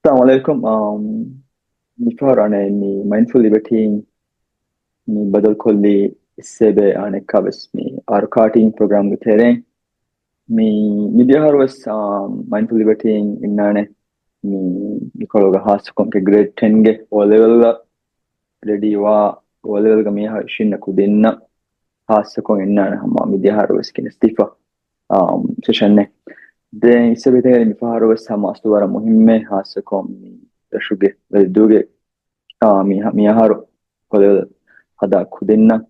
السلام عليكم. نفار أنا إني mindful eating ni بدل كل السبع أنا كابس مي Aarukaatee program كتيرين مي ديهار بس mindful eating إن أنا مي كلوجا هاسكم كجريد 10 جه وليفل ready وليفل كمية هاشين كودينا هاسكم إن أنا هم مي ديهار بس كنستيفا سيشنة ده السبع تاني مفهار بس هم أسطورة مهمة هاسكم رشوجة بدوجة miyaharo kodel hada kudenna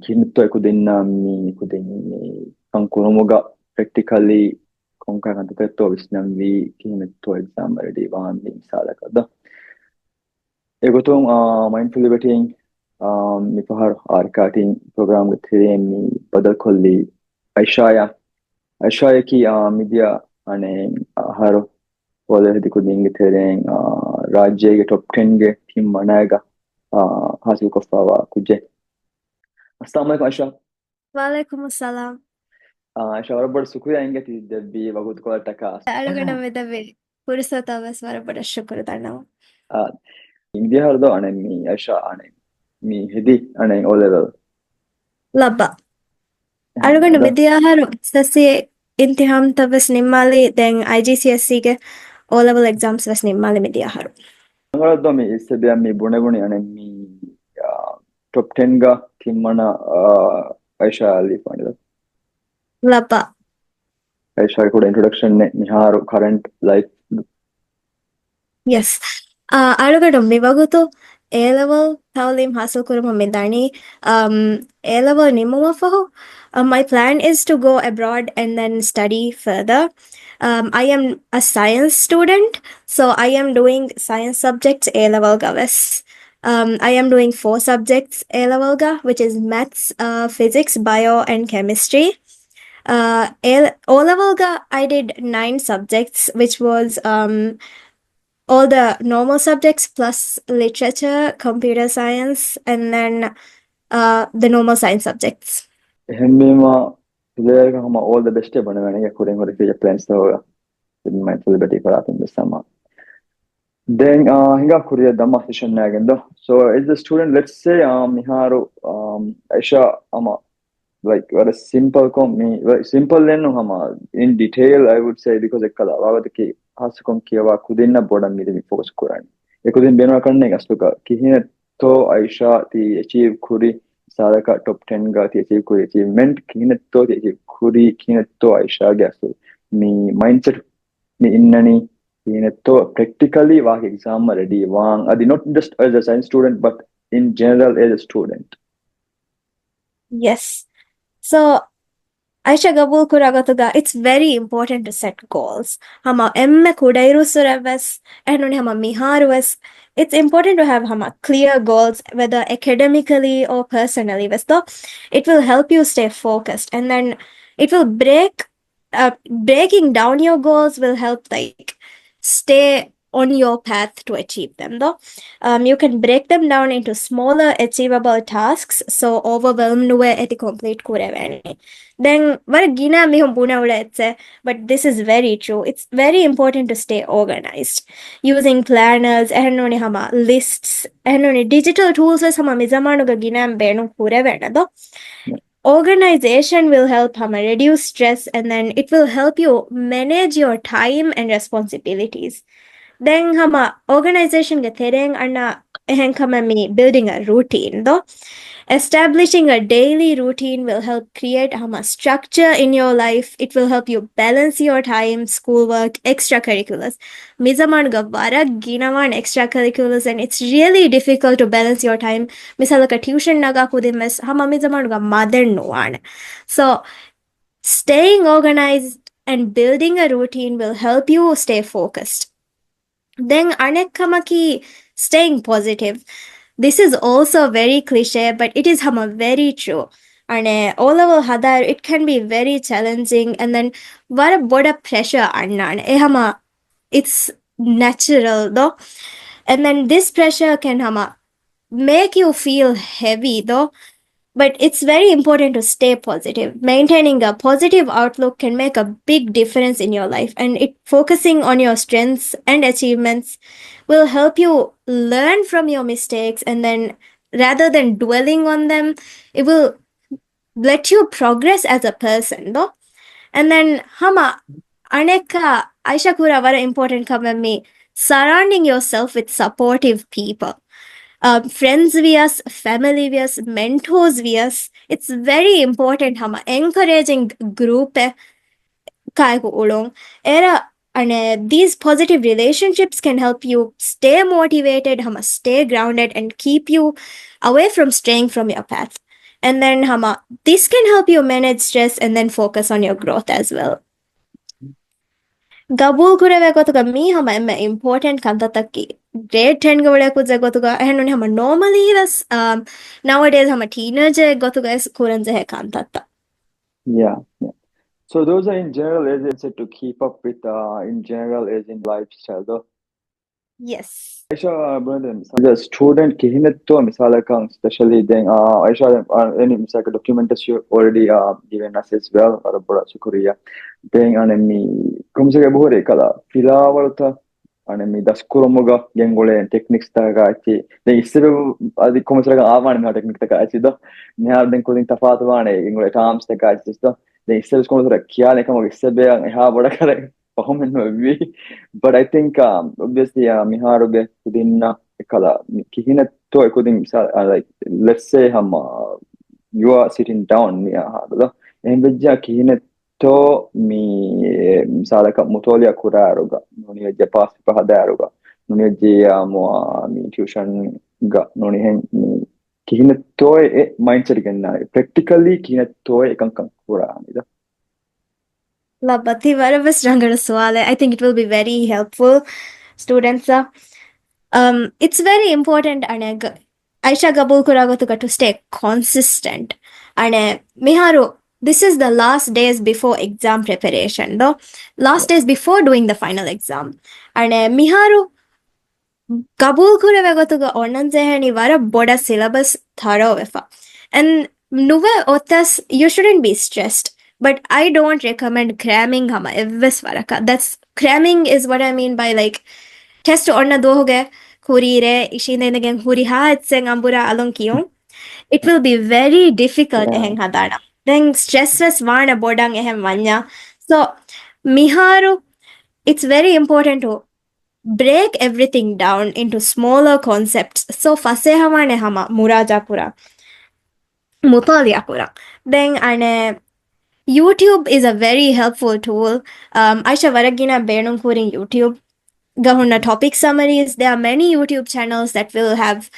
kinitto kudenna mi kudenni kankunomoga practically konka kantatetto visnam vi kinitto exam ready wan mi salakada egotum mindful debating mi pahar Aarukaatee program gthire mi badal kolli aishaya ki media ane haro wala hedi kudin gthire rajye top 10 ge team managa hasil kofawa kuje. Assalamualaikum Aisha. Waalaikumsalam. Aisha warabar sukuya ingati dabbi wagut ko taka. Alugana medabe purusotavas varabada shukuru tannamu. India hardo ane mi Aisha ane mi hedi ane O level. Labba. Alugana Da mediaharu sasi intiham tavas nimmali then IGCSE ge O-level exams vas nimmali mediaharu. ngarado mi isebya mi buneguni ane mi top 10 ga team mana Aisha ali panida. Labba. Aisha ko introduction ne miharu current life. Yes. Alugana mivagutu A-level taulim hasil kuruma medani. A-level nimumafahu. My plan is to go abroad and then study further. I am a science student, so I am doing science subjects A-level gaves. I am doing 4 subjects A-level ga, which is maths, physics, bio, and chemistry. O-level ga, I did 9 subjects, which was all the normal subjects plus literature, computer science, and then the normal science subjects. Hemmima player ka hama all the best banana ya kuren hore ke plans to mindful debating karatin besama. Then hinga kuriya dhamma session nagendo. So as a student, let's say miharu Aisha ama like what a simple com me simple lenu hama in detail I would say because ekkada wagata ki hasukom kiyawa kudenna bodan mide mi focus kurani. Ekudin benwa kanne gastuka kihine to Aisha ti achieve kuri sadaka top 10 ga ti achieve kuri achievement kihine to ti achieve kuri kihine to Aisha ga so mi mindset mi innani to practically work exam ready wang adi not just as a science student but in general as a student. Yes. So Aisha Gabul Kuragatuga, it's very important to set goals. Hama emme kudairu suravas, and hama miharuas. It's important to have hama clear goals, whether academically or personally. Vasto, it will help you stay focused, and then it will breaking down your goals will help like stay on your path to achieve them though. You can break them down into smaller achievable tasks so overwhelmed way at complete kurevani. Then what gina mihum puna ule but this is very true. It's very important to stay organized. Using planners and hama lists and digital tools as hama mizamanuga ginam benu kurevana though. Organization will help hama reduce stress and then it will help you manage your time and responsibilities. Then hama organization ge tereng anna ehen kama me building a routine though. Establishing a daily routine will help create hama structure in your life. It will help you balance your time, schoolwork, extracurriculars. Mizamanuga vara ginawan extracurriculars and it's really difficult to balance your time. Misalaka tuition naga kudimes hama mizamanuga mother nuan. So staying organized and building a routine will help you stay focused. Then Anekamaki staying positive. This is also very cliche, but it is hama very true. And all level hadar, it can be very challenging. And then what a boda pressure annan. Hama, it's natural though. And then this pressure can hama make you feel heavy though. But it's very important to stay positive. Maintaining a positive outlook can make a big difference in your life, and it focusing on your strengths and achievements will help you learn from your mistakes, and then rather than dwelling on them, it will let you progress as a person, no? And then hama aneka Aisha kura very important comment me surrounding yourself with supportive people. Friends with us, family with us, mentors with us. It's very important hama encouraging group kai ko ulong. Era and these positive relationships can help you stay motivated, hama stay grounded and keep you away from straying from your path. And then hama this can help you manage stress and then focus on your growth as well. Gabul kureve gotuga mi hama emme important kantataki grade 10 ga wala kuzza gotuga ehnu hama normally was nowadays hama teenager gotuga is kuranze he kantatta. Yeah, yeah. So those are in general as said to keep up with in general as in lifestyle though. Yes. Aisha, brother, the student kihinetto misalakan, especially then Aisha, any misaka documents you already given us as well, or Bora Sukuria. Then anemi, kumsega buhore kala, filavalta, anemi daskuromoga, gengole techniques tagati. Then istiru adi kumsega avan na technique tagati do. Nihar then kulin tafatwane, gengole terms tagati do. Then istiru kumsega kia nekamo istebe ang ha bora kala. But I think obviously miharuge kudinna ekala kihina to ekudin like let's say you are sitting down miya hada embejja kihina to mi misalaka mutolia kuraruga noni ejja pass pahadaruga noni ejja mo mi tuition ga noni hen kihina to e mindset genna practically kihina to ekankan kurani da. Labati Varavas Rangana Swale. I think it will be very helpful, students. It's very important and Aisha Gabul Kuragotuka to stay consistent. And Miharu, this is the last days before exam preparation, though. Last days before doing the final exam. And Miharu Gabul Kuragotuka Onanzehani Vara Boda syllabus thorough. And Nuva Otas, you shouldn't be stressed. But I don't recommend cramming hama evves varaka. That's cramming is what I mean by like test orna dohoge kurire ishindenegen huri ha etseng ambura along kiyon. It will be very difficult Yeah. eheng hadana. Then stressless varna bodang ehem vanya. So miharu, it's very important to break everything down into smaller concepts. So fasehamane hama muraja kura. Mutalia kura. Then ane YouTube is a very helpful tool. Aisha Varagina Benum in YouTube. Gahuna topic summaries. There are many YouTube channels that will have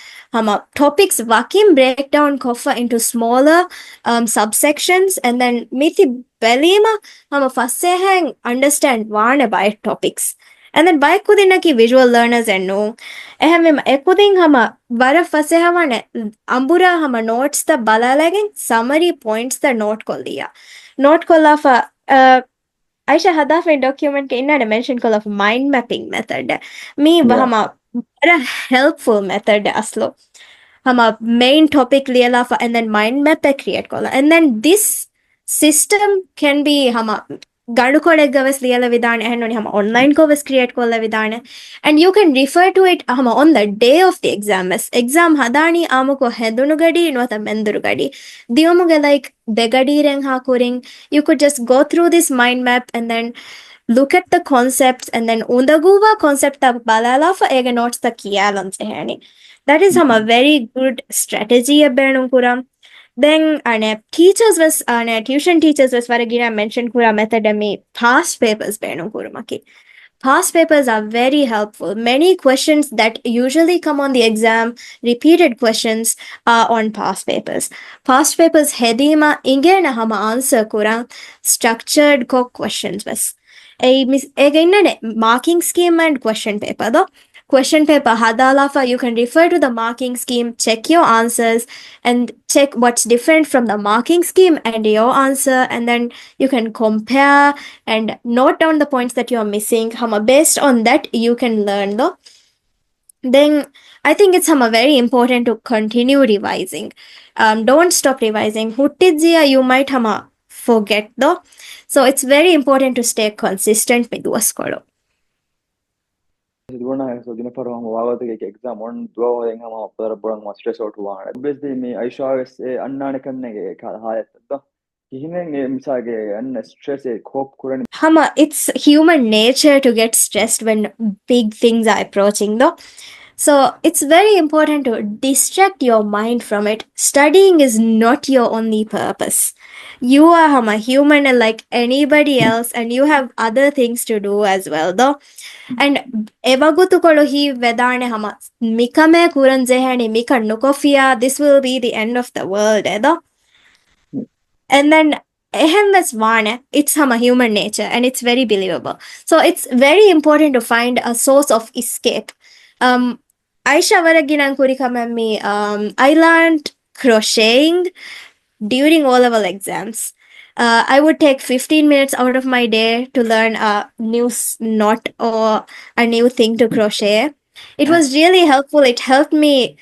topics vakim breakdown kofa into smaller subsections and then mithi belima fasehang understand varna by topics. And then by kudinaki visual learners and no. Ehem ekuding vara fasehavane ambura notes the balalagin summary points the note kolliya. Note kollafa Aisha Hadaf document ke inna mention call of mind mapping method. Me Yeah. a helpful method aslo. Main topic liya and then mind map create kola. And then this system can be Gandu Kodegavis Liala Vidan and online covers create kola vidane. And you can refer to it on the day of the exam. Exam Hadani Amuko Hedunugadi and what a Mendurugadi. Diomuga like Degadi Reng Hakuring. You could just go through this mind map and then look at the concepts and then undaguva concept of balala for ega notes the kialons ehani. That is a very good strategy a kuram. Then teachers was tuition teachers was varagina mentioned kura method me past papers kurumaki. Past papers are very helpful. Many questions that usually come on the exam, repeated questions, are on past papers. Past papers hedima ingena hama answer kurang structured questions was. Again, marking scheme and question paper though. Question paper hadalafa, you can refer to the marking scheme, check your answers, and check what's different from the marking scheme and your answer, and then you can compare and note down the points that you're missing. Based on that, you can learn though. Then I think it's very important to continue revising. Don't stop revising. Huttizia you might forget though. So it's very important to stay consistent with waskolo. So Jennifer Wawatake exam one dua hama opera borang ma stress out one. Obviously me Aisha is annane kanne hayat to. Kihine misage an stress cope kuran. It's human nature to get stressed when big things are approaching though. So it's very important to distract your mind from it. Studying is not your only purpose. You are a human like anybody else, and you have other things to do as well though. And evagutukolo hi vedane mikame kuranzehani mikan nukofia, this will be the end of the world though. And then it's human nature and it's very believable. So it's very important to find a source of escape. Aisha Varaginan Kurikamami, I learned crocheting during O level exams. I would take 15 minutes out of my day to learn a new knot or a new thing to crochet. It was really helpful. It helped me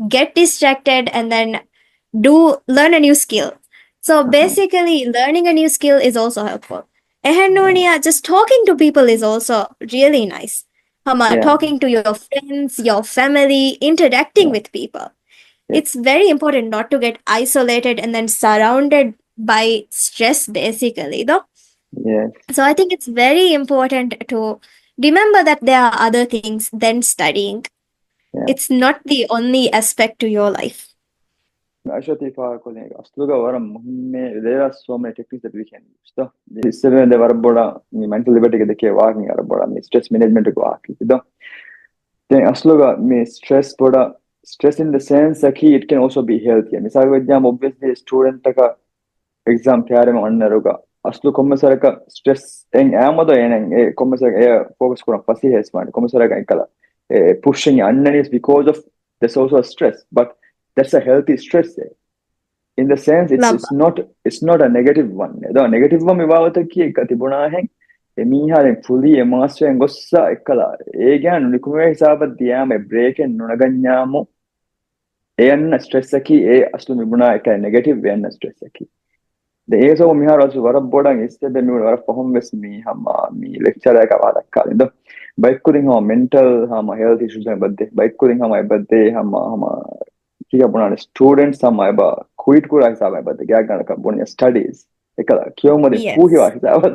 get distracted and then learn a new skill. So basically, learning a new skill is also helpful. And just talking to people is also really nice. Yeah, Talking to your friends, your family, interacting yeah, with people. yes, It's very important not to get isolated and then surrounded by stress, basically, though. yes, So I think it's very important to remember that there are other things than studying. yeah. It's not the only aspect to your life. Aishath, Astuga varam muhimme. There are so many techniques that we can use. So this seven the varaboda mental liberty ke walking araboda stress management ko aaki. So then Asluga me stress boda stress in the sense that it can also be healthy. Misal exam obviously student taka exam tayari me annaruga. Aslu kommesaraka stress en amado enen kommesaraka focus kuran pasi hesman kommesaraka ikala pushing annani is because of there's also a stress, but that's a healthy stress. In the sense Love. it's not a negative one. The negative one mivawata ki katibuna hen emiharen fully master en gossa ekkala egan nikume hisaba diyama break en nunaganyamu eyanna stress aki aslu mibuna ek negative eyanna stress aki the aso mihar also warabbodan instead the nu war pahom wes mi hama mi lecture එක වාදක්කාල ඉඳ bike kuring hama mental hama health issues en badde bike kuring hama badde hama kiya bunane students hama eba quit kura hisaba badde gya gana ka bunya studies ekala kiyomade puhi wa Yes. hisaba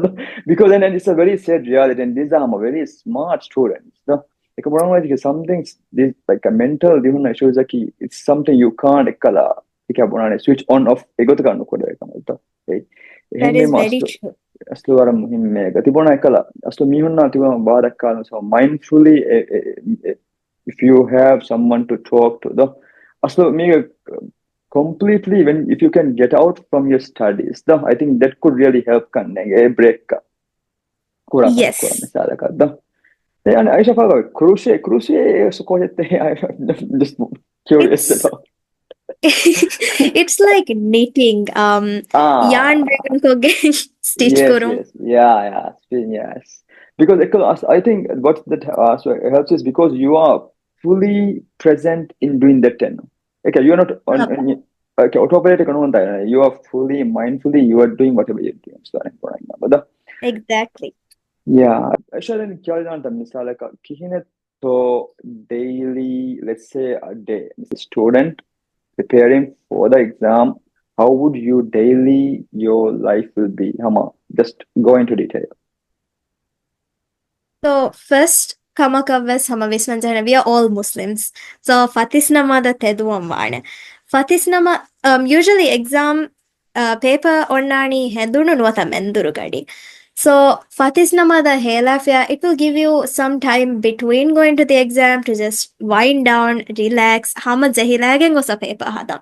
because then it's a very sad reality and these are very smart students no like something this like a mental dihuna issues aki it's something you can't ekala kiya bunane switch on off egotu kannu koda ekama That එහෙම is very අස්තු true. අස්තු වර මුහිම්මේක තිබුණා එකලා අස්තු මිහුන්නා තිබුණා බාරක් කාලන so mindfully if you have someone to talk to the අස්තු me completely when if you can get out from your studies the I think that could really help kannege break kura kura Yes. misala kadda and Aisha faga crochet so kohette I'm just curious It's about it's like knitting. Yarn ah break ko stitch yes, karo. yes, yeah, yeah, yes. Because I think what that so helps is because you are fully present in doing that thing. Okay, you're not okay, autopilot you are fully mindfully you are doing whatever you're doing. So but Exactly. yeah, actually, the misal kihine to daily, let's say a day, student preparing for the exam, how would you daily your life will be? Hama, just go into detail. So first, Kamakavas Hamavismanjana, we are all Muslims. So Fatisnama the Teduam Varna. Fatisnama usually exam paper onnani hendunu nuata mendurugadi. So Fatisnama the Helafia, it will give you some time between going to the exam to just wind down, relax, Hama Zahilagang was a paper hada.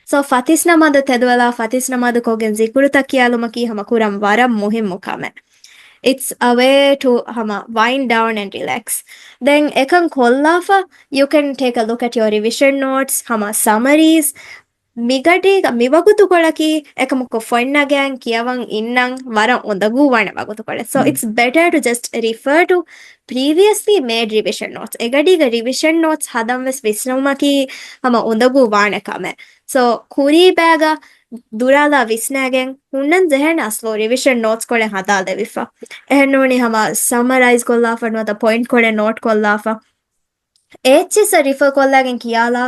So Fatisnama the Tedwala, Fatisnama the Kogan Zikuruta Kialumaki Hamakuram Varam Muhim Mukame. It's a way to wind down and relax. Then ekang kollafa, you can take a look at your revision notes, summaries. මිගටීග මිවගුතු කොලකි එකමුක ෆොන්නගෑන් කියවන් ඉන්නං වරම් ඔොඳගූ වන වගුතු කොල. So it's better to just refer to previously made revision notes. එගඩීග revision notes හදම්වෙස් විස්නවමකි හම ඔොඳගූ වානකම. So කුරී bag දුරාලා විස්නෑගෙන් උන්නන් දෙහැන අස්ලෝ revision notes කොල හදා දෙවිෆා. එහෙනුවනි හම summarize කොල්ලාෆ නොත point කොල note කොල්ලාෆා. ඒච්චිස refer කොල්ලාගෙන් කියාලා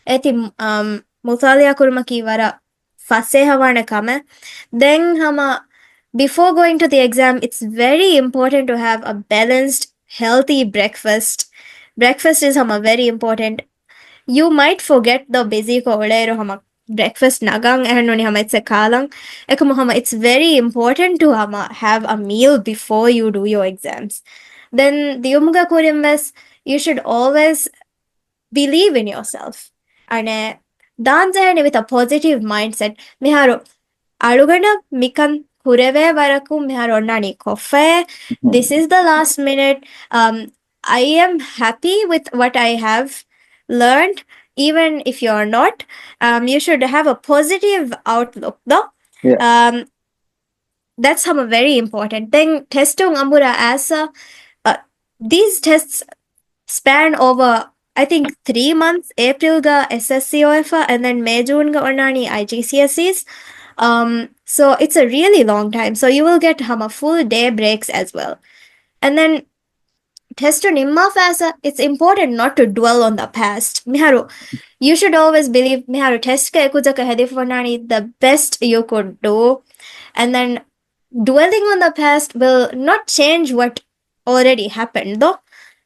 ඇති මුතාලයා කුරුමකී වර ෆස්සේ හවාන කම. Then hama before going to the exam, it's very important to have a balanced, healthy breakfast. Breakfast is hama very important. You might forget the busy ko hama breakfast nagang ehanoni hama it's a kalang. Ekamo hama it's very important to hama have a meal before you do your exams. Then the umuga kurimves, you should always believe in yourself. And දාන්සයන with a positive mindset. මිහාරු අඩුගඩ මිකන් හුරවේ වරකු මිහාරු ඔන්නනි කොෆේ. This is the last minute. I am happy with what I have learned. Even if you're not, you should have a positive outlook though. Yeah. That's very important. Then testung amura as these tests span over I think 3 months. April ga SSCOFA and then May June ga onani IGCSEs. So it's a really long time. So you will get hama full day breaks as well. And then test to nimma fasa, it's important not to dwell on the past. Miharu, you should always believe miharu test ka ekujaka hedif onani the best you could do. And then dwelling on the past will not change what already happened though.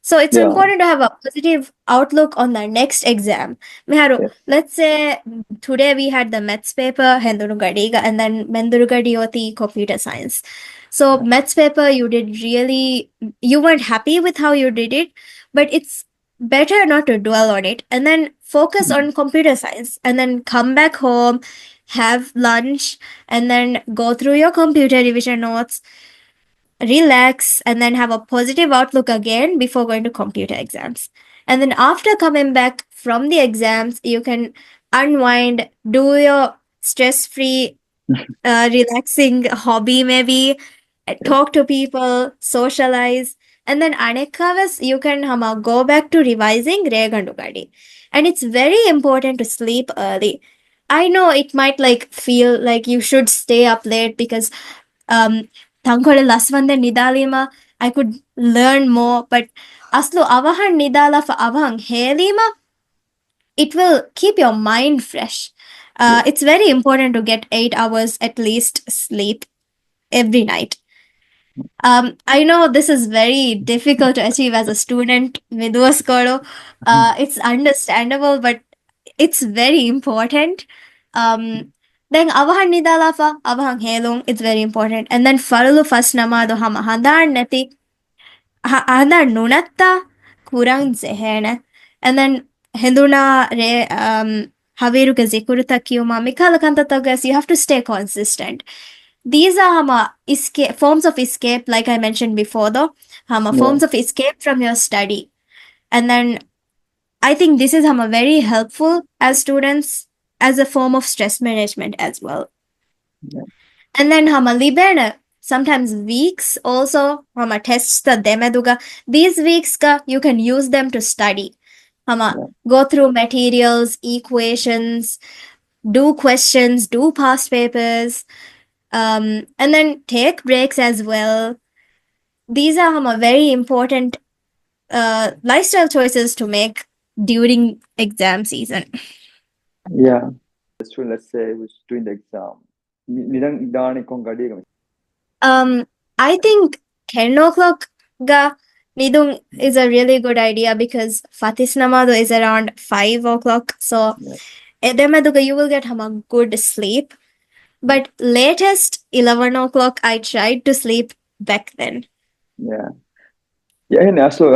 So it's important to have a positive outlook on the next exam. Miharu, let's say today we had the maths paper, Hendurugadiga, and then Mendurugadioti computer science. So maths paper, you weren't happy with how you did it, but it's better not to dwell on it and then focus on computer science and then come back home, have lunch, and then go through your computer revision notes, relax, and then have a positive outlook again before going to computer exams. And then after coming back from the exams, you can unwind, do your stress-free, relaxing hobby maybe, talk to people, socialize, and then anekavas you can go back to revising regandugadi. And it's very important to sleep early. I know it might feel like you should stay up late because Tankole laswande nidalima, I could learn more, but aslu avahan nidala for avahang helima, it will keep your mind fresh. It's very important to get 8 hours at least sleep every night. I know this is very difficult to achieve as a student. It's understandable, but it's very important. Then avahan nidalafa, avahang helung, it's very important. And then farulu first namado hama handar neti, handar nunatta kurang zehene. And then henduna re haviru ke zikuruta kiyuma mikala kantatagas, you have to stay consistent. These are forms of escape, like I mentioned before though. Forms of escape from your study. And then I think this is very helpful as students as a form of stress management as well. And then libena sometimes weeks also tests the demeduga. These weeks you can use them to study. Go through materials, equations, do questions, do past papers, and then take breaks as well. These are very important lifestyle choices to make during exam season. Yeah. Let's say who's doing the exam. I think 10 o'clock ga nidung is a really good idea because Fatis Namado is around 5 o'clock. So edemeduga you will get good sleep. But latest 11 o'clock I tried to sleep back then. Yeah. And also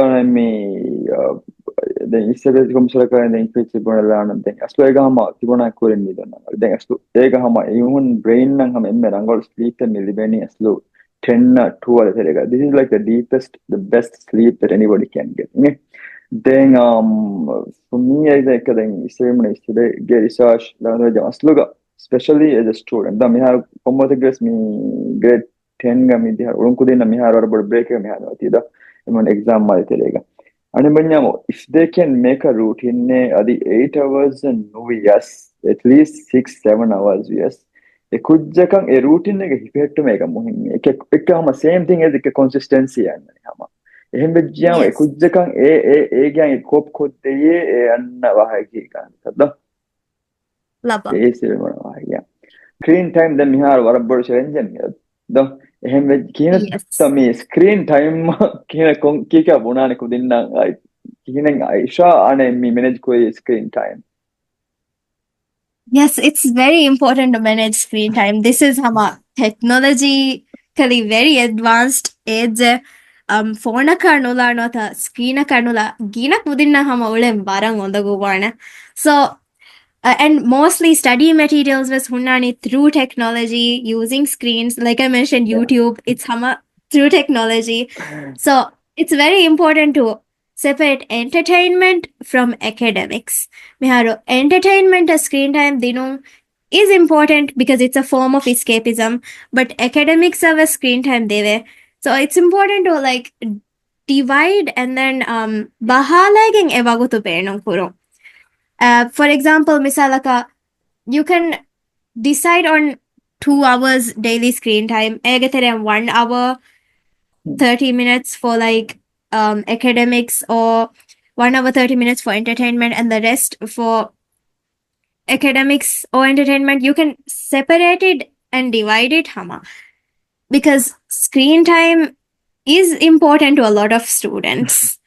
then ඉස්සෙල්ලා කොම්සල කරන දැන් පිටි බොනලාන දැන් අස්ලෝ එක හම තිබුණා කුරෙන් නිදන්න දැන් අස්ලෝ ඒක හම human brain නම් හම එම්ම රංගල් sleep එක මිලිබෙනි අස්ලෝ 10 2 වල තේරෙක this is like the deepest the best sleep that anybody can get නේ Then for me, I think the ceremony today get research language asluga, especially as a student. The mihar komotegas me grade 10 ga mi dihar ulun kudin mihar or break ga mihar atida. Emon exam mal telega. And if they can make a routine adi 8 hours and no yes, at least 6-7 hours yes. A kujjakang a routine එක හිපෙට්ටු මේක මුහින් එකම same thing as එක consistency යන්නේ හැම එහෙම වෙච්චියම ඒ Yes, කුජ්ජකන් ඒ ගෑන් කොප් කොත්තේ ඒ අන්න වහයි ගන්න lava. ඒ සිරමන වහයි screen time දැන් මිහාර වරබ්බොඩ challenge ද එහෙම වෙච්ච කියන Yes. තමයි screen time කියන කොන් කීක වුණානේ කුදින්නම් කියනෙන් Aisha අනේ මේ manage කොයි screen time Yes, it's very important to manage screen time. This is how technologically very advanced age. Phone karnula nota screen karnula gina kudinna hama ulem barang ondaguwana. So and mostly study materials was hunani through technology using screens. Like I mentioned, yeah YouTube. It's hama through technology. So it's very important to separate entertainment from academics. Miharu, entertainment as screen time dino is important because it's a form of escapism, but academics have a screen time they. So it's important to like divide and then bahalaging evagutu penong kuro. For example, misalaka, you can decide on 2 hours daily screen time. Egatere 1 hour 30 minutes for like academics or 1 hour 30 minutes for entertainment and the rest for academics or entertainment. You can separate it and divide it, Hama, because screen time is important to a lot of students,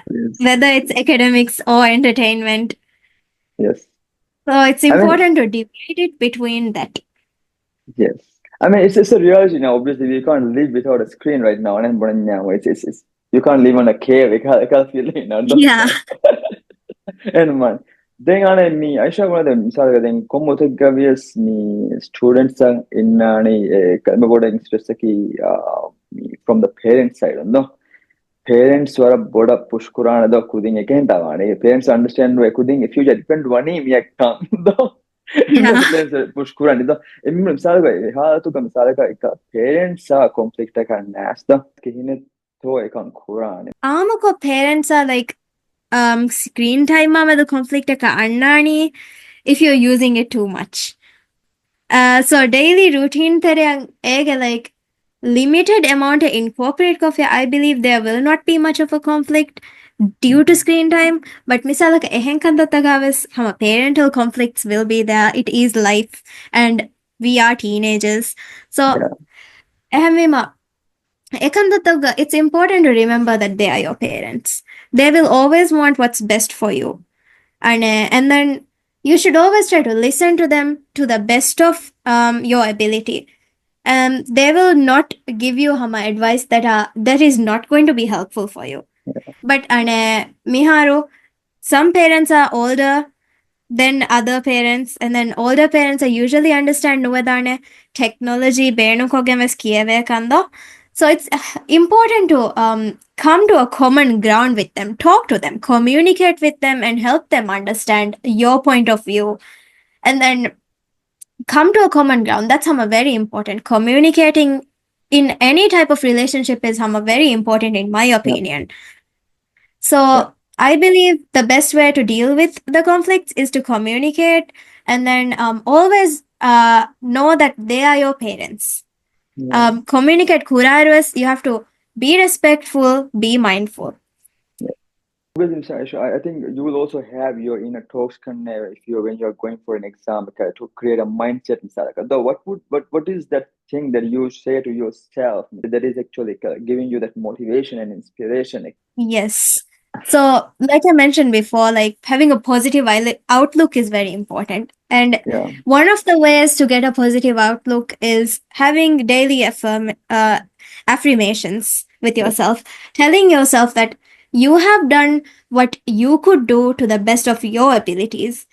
yes whether it's academics or entertainment. yes So it's I mean important to divide it between that. yes. I mean, it's a reality now. Obviously, we can't live without a screen right now. And it's you can't live on a cave. I can't feel it now. Yeah. And man, then me, I shall one of them. Sorry, then come with gavies me students in any boarding specifically from the parent side. No, parents were a board up push Quran the cooking again. Parents understand why cooking if you depend one me come. Yeah. Push කරන්නේ ද එම්ම මිසාලක එහාතු මිසාලක එක parents conflict එක නැස්ත කිහින තෝ එකන් කුරානේ Amako parents are like screen time with the conflict annani if you're using it too much. So daily routine ege like limited amount of incorporate coffee. I believe there will not be much of a conflict due to screen time. But misalaka ehenkanda tagavis hama parental conflicts will be there. It is life and we are teenagers. So yeah ehemima it's important to remember that they are your parents. They will always want what's best for you. And then you should always try to listen to them to the best of your ability. They will not give you advice that is not going to be helpful for you. But Miharu, some parents are older than other parents, and then older parents are usually understand nuvedane technology benu kogemes kieve kando. So it's important to come to a common ground with them, talk to them, communicate with them, and help them understand your point of view, and then come to a common ground. That's very important. Communicating in any type of relationship is very important in my yeah opinion. yeah So I believe the best way to deal with the conflicts is to communicate and then always know that they are your parents. yeah Communicate kurarus. You have to be respectful, be mindful. I think you will also have your inner talks if you when you're going for an exam to create a mindset though what is that thing that you say to yourself that is actually giving you that motivation and inspiration Yes. So, like I mentioned before, like having a positive outlook is very important. And yeah one of the ways to get a positive outlook is having daily affirmations with yes yourself, telling yourself that you have done what you could do to the best of your abilities.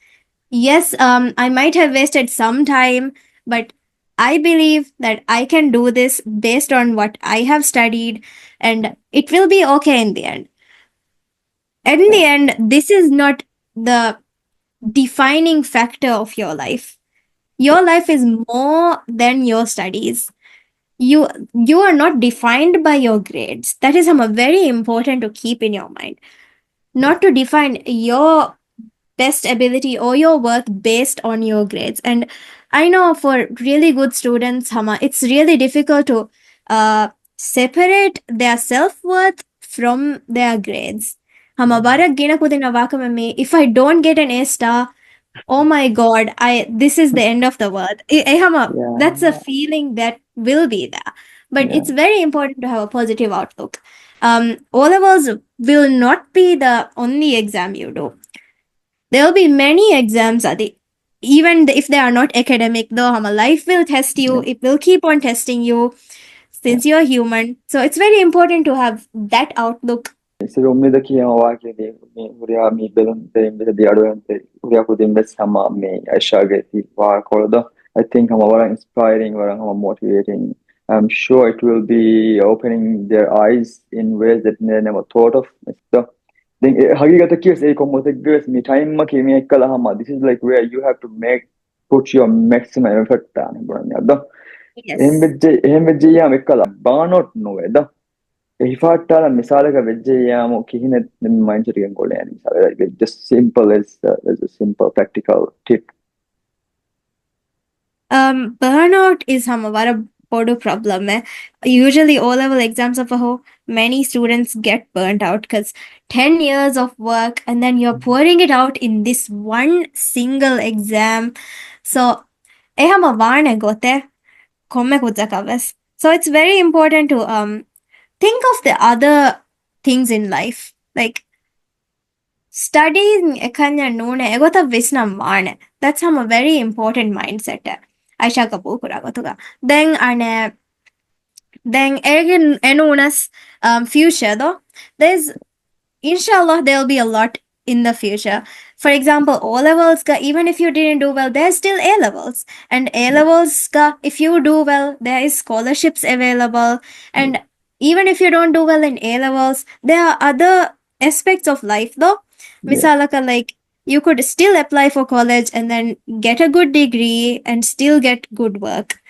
Yes, I might have wasted some time, but I believe that I can do this based on what I have studied, and it will be okay in the end. And in the end, this is not the defining factor of your life. Your life is more than your studies. You are not defined by your grades. That is very important to keep in your mind. Not to define your best ability or your worth based on your grades. And I know for really good students, it's really difficult to uh, separate their self-worth from their grades. Barak gina kudina wakame me, if I don't get an A star, oh my god, I this is the end of the world. That's a Yeah, feeling that will be there. But yeah, it's very important to have a positive outlook. O levels will not be the only exam you do. There will be many exams, Adi. Even if they are not academic, though, life will test you. yeah. It will keep on testing you Yeah. since you're human. So it's very important to have that outlook. Se ummida ki ama waki di mi uriya mi belun de mi di adu ante uriya ku dim bes sama me Aisha ge ti wa koloda. I think hama wara inspiring, wara hama motivating. I'm sure it will be opening their eyes in ways that they never thought of. So, then hagigata kiyas e komote ges mi time ma ki mi ekkala hama. This is like where you have to put your maximum effort down. Yes. එහෙම වෙච්ච යාම එක්කලා බානොට් නොවේද ඉෆාට්ටාල මිසාලක වෙච්ච යාම කිහින mindset එකෙන් කොල්ල යන මිසාල like just simple as a simple practical tip. Burnout is a bodo problem. Usually, O level exams of a whole, many students get burnt out because 10 years of work and then you're pouring it out in this one single exam. So, ehama varne gote komme kudzakavas. So, it's very important to think of the other things in life. Like studying ekanya nune egota visnam varne. That's a very important mindset. Aisha Kapoor kuragatuga. Then again enunas future though. There's inshallah there'll be a lot in the future. For example, O levels ka even if you didn't do well, there's still A levels. And A Yes, levels ka if you do well, there is scholarships available. yes, And even if you don't do well in A levels, there are other aspects of life though. yes. Misalaka like you could still apply for college and then get a good degree and still get good work.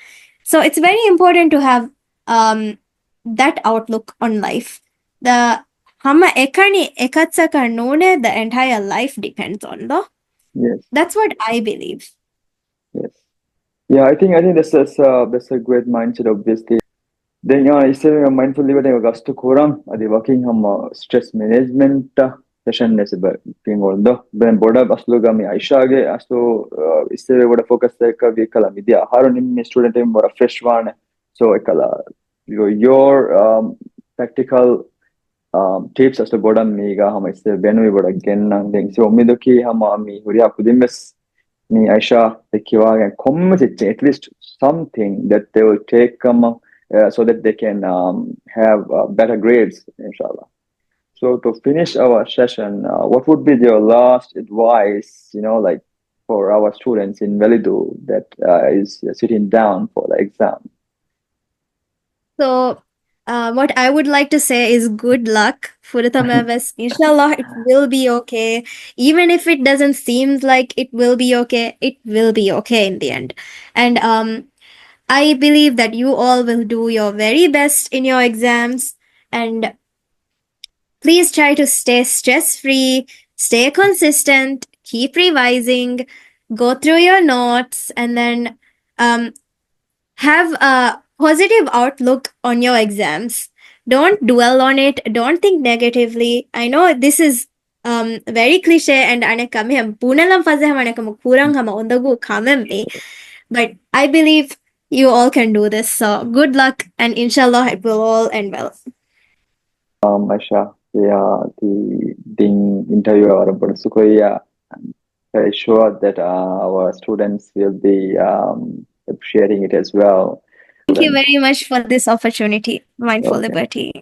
So it's very important to have that outlook on life. The Hama ekani ekatsaka none, the entire life depends on though. Yes, That's what I believe. yes. Yeah, I think that's a great mindset obviously. Then instead of mindful living of gasto kuram, the working stress management session is being all the then boda asluga mi Aisha ge asto instead of focus like vehicle media haron in student more fresh one. So ekala your practical tips as to boda miga hama instead benu boda again and then so umidoki hama mi huriya kudimes mi Aisha the kiwa and comment at least something that they will take so that they can have better grades, inshallah. So to finish our session, what would be your last advice, like for our students in Velidu that is sitting down for the exam? So what I would like to say is good luck. Furutamaves. Inshallah, it will be okay. Even if it doesn't seem like it will be okay in the end. And I believe that you all will do your very best in your exams. And please try to stay stress free, stay consistent, keep revising, go through your notes, and then um, have a positive outlook on your exams. Don't dwell on it, don't think negatively. I know this is very cliche and anekam punalam fazeh anekam kurang hama ondagu kamem, but I believe you all can do this. So good luck and inshallah it will all end well. Aisha, the interview our Sukoya, I'm very sure that our students will be appreciating it as well. Thank you And very much for this opportunity. Mindful okay. Liberty.